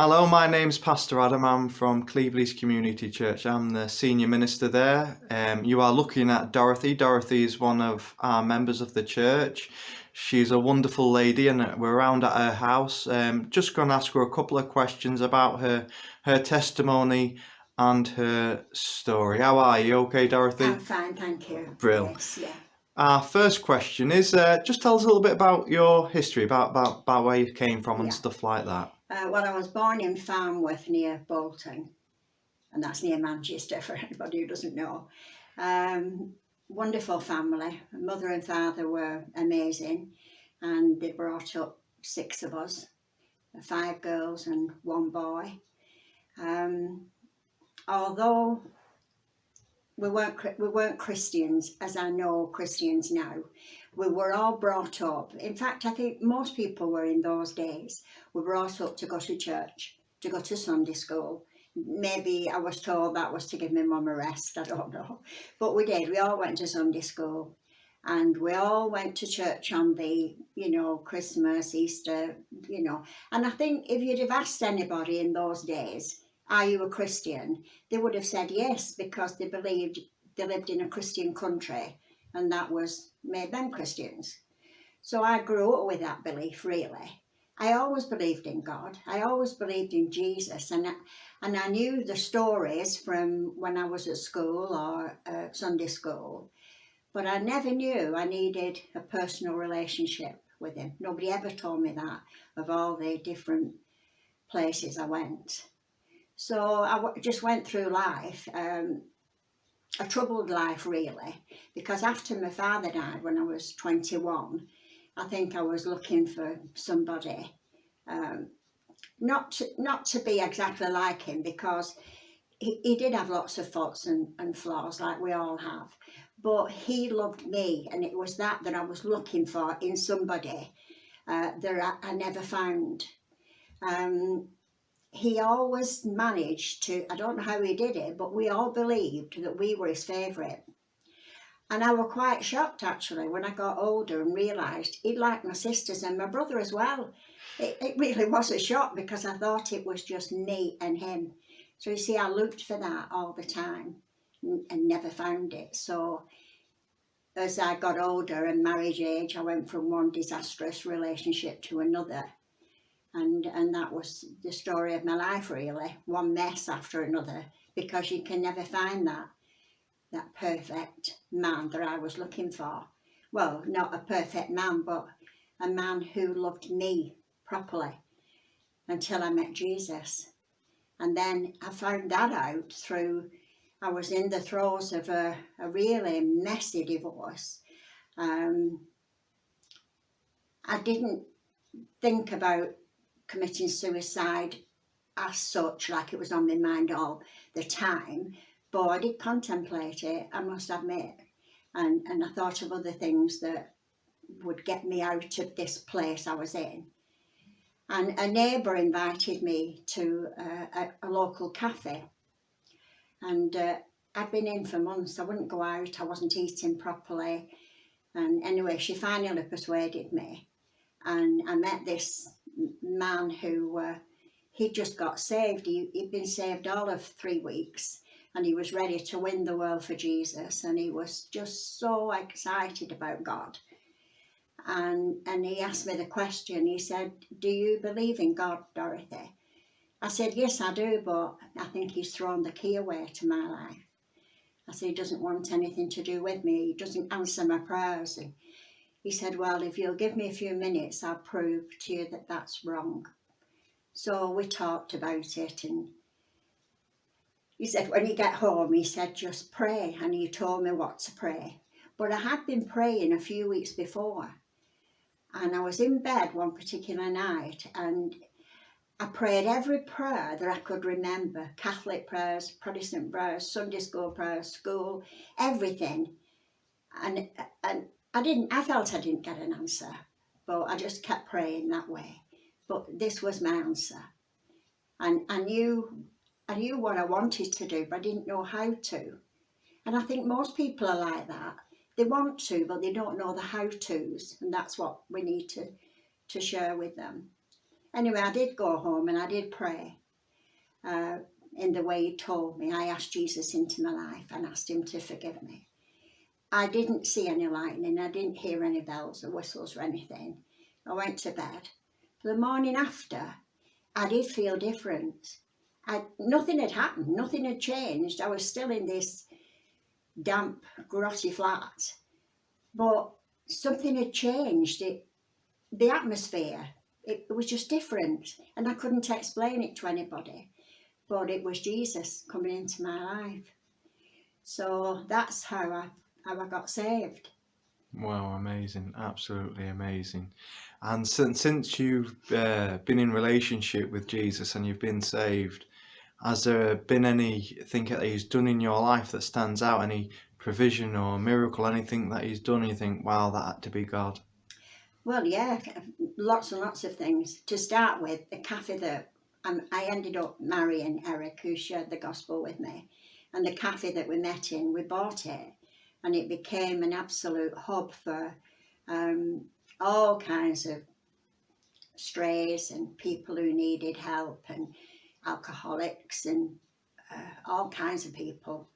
Hello, my name's Pastor Adam. I'm from Cleveleys Community Church. I'm the senior minister there. You are looking at Dorothy. Dorothy is one of our members of the church. She's a wonderful lady, and we're around at her house. Just going to ask her a couple of questions about her testimony and her story. How are you? Okay, Dorothy? I'm fine, thank you. Brill. Yes, yeah. Our first question is just tell us a little bit about your history, about where you came from and Yeah. stuff like that. Well, I was born in Farnworth near Bolton, and that's near Manchester for anybody who doesn't know. Wonderful family. Mother and father were amazing, and they brought up 6 of us, 5 girls and 1 boy. Although we weren't Christians, as I know Christians now. We were all brought up. In fact, I think most people were in those days. Were brought up to go to church, to go to Sunday school. Maybe I was told that was to give my mum a rest. I don't know, but we did. We all went to Sunday school, and we all went to church on the, Christmas, Easter, And I think if you'd have asked anybody in those days, are you a Christian? They would have said yes, because they believed they lived in a Christian country, and that made them Christians. So I grew up with that belief, really. I always believed in God. I always believed in Jesus, and I knew the stories from when I was at school or Sunday school, but I never knew I needed a personal relationship with him. Nobody ever told me that, of all the different places I went. So I just went through life, a troubled life really, because after my father died when I was 21, I think I was looking for somebody, not to be exactly like him, because he did have lots of faults and flaws like we all have, but he loved me, and it was that I was looking for in somebody that I never found. He always managed to, I don't know how he did it, but we all believed that we were his favourite. And I was quite shocked actually when I got older and realised he liked my sisters and my brother as well. It really was a shock, because I thought it was just me and him. So you see, I looked for that all the time and never found it. So as I got older and marriage age, I went from one disastrous relationship to another. And that was the story of my life really, one mess after another, because you can never find that perfect man that I was looking for. Well, not a perfect man, but a man who loved me properly, until I met Jesus. And then I found that out I was in the throes of a really messy divorce. I didn't think about committing suicide as such, like it was on my mind all the time, but I did contemplate it, I must admit, and I thought of other things that would get me out of this place I was in. And a neighbour invited me to a local cafe, and I'd been in for months. I wouldn't go out, I wasn't eating properly, and anyway she finally persuaded me, and I met this man who he'd just got saved. He'd been saved all of 3 weeks, and he was ready to win the world for Jesus, and he was just so excited about God. And he asked me the question, he said, "Do you believe in God, Dorothy?" I said, "Yes, I do, but I think he's thrown the key away to my life." I said, "He doesn't want anything to do with me, he doesn't answer my prayers." And he said, "Well, if you'll give me a few minutes, I'll prove to you that that's wrong." So we talked about it, and he said, when you get home, he said, just pray. And he told me what to pray. But I had been praying a few weeks before, and I was in bed one particular night, and I prayed every prayer that I could remember: Catholic prayers, Protestant prayers, Sunday school prayers, school, everything. And I felt I didn't get an answer, but I just kept praying that way. But this was my answer. And I knew what I wanted to do, but I didn't know how to. And I think most people are like that. They want to, but they don't know the how-tos, and that's what we need to share with them. Anyway, I did go home and I did pray in the way he told me. I asked Jesus into my life and asked him to forgive me. I didn't see any lightning. I didn't hear any bells or whistles or anything. I went to bed. The morning after, I did feel different. Nothing had happened. Nothing had changed. I was still in this damp, grotty flat. But something had changed. The atmosphere, it was just different. And I couldn't explain it to anybody. But it was Jesus coming into my life. So that's how I got saved. Wow, amazing, absolutely amazing. And since you've been in relationship with Jesus and you've been saved, has there been anything that he's done in your life that stands out? Any provision or miracle, anything that he's done, you think, wow, that had to be God? Well, yeah, lots and lots of things. To start with, the cafe that I ended up marrying Eric, who shared the gospel with me, and the cafe that we met in, we bought it, and it became an absolute hub for all kinds of strays and people who needed help, and alcoholics, and all kinds of people.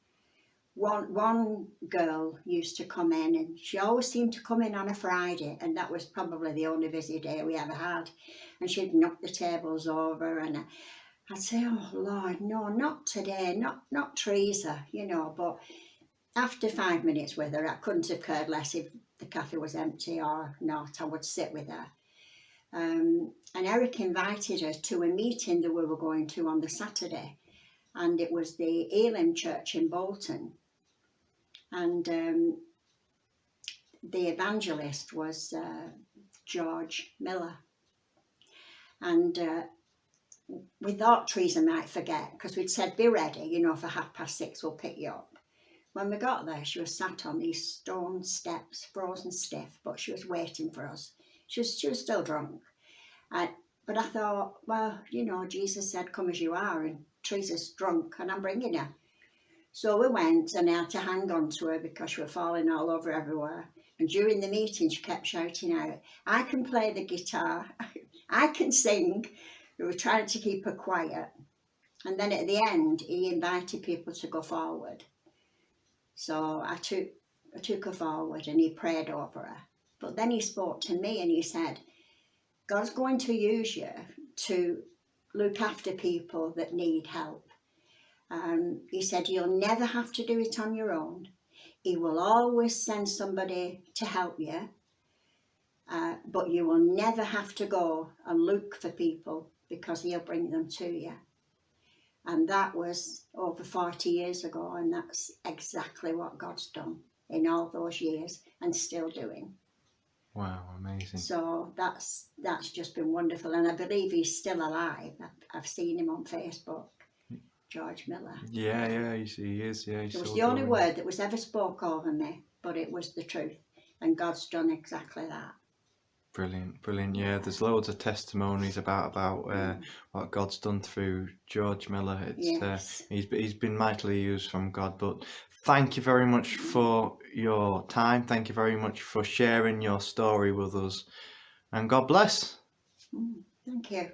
One girl used to come in, and she always seemed to come in on a Friday, and that was probably the only busy day we ever had. And she'd knock the tables over, and I'd say, "Oh Lord, no, not today, not Teresa," you know. But after 5 minutes with her, I couldn't have cared less if the cafe was empty or not. I would sit with her. And Eric invited her to a meeting that we were going to on the Saturday, and it was the Elim Church in Bolton. And the evangelist was George Miller. And we thought Teresa might forget, because we'd said, "Be ready, you know, for 6:30, we'll pick you up." When we got there, she was sat on these stone steps, frozen stiff, but she was waiting for us. She was still drunk. But I thought, well, you know, Jesus said, "Come as you are," and Teresa's drunk, and I'm bringing her. So we went, and I had to hang on to her because she was falling all over everywhere. And during the meeting, she kept shouting out, "I can play the guitar, I can sing." We were trying to keep her quiet. And then at the end, he invited people to go forward. So I took her forward, and he prayed over her. But then he spoke to me, and he said, "God's going to use you to look after people that need help." He said, "You'll never have to do it on your own. He will always send somebody to help you, but you will never have to go and look for people, because he'll bring them to you." And that was over 40 years ago, and that's exactly what God's done in all those years and still doing. Wow, amazing. So that's just been wonderful, and I believe he's still alive. I've seen him on Facebook. George Miller. Yeah, he is. Yeah, It was the only word that was ever spoke over me, but it was the truth, and God's done exactly that. Brilliant. Yeah, there's loads of testimonies about what God's done through George Miller. Yes. He's been mightily used from God. But thank you very much for your time. Thank you very much for sharing your story with us, and God bless. Thank you.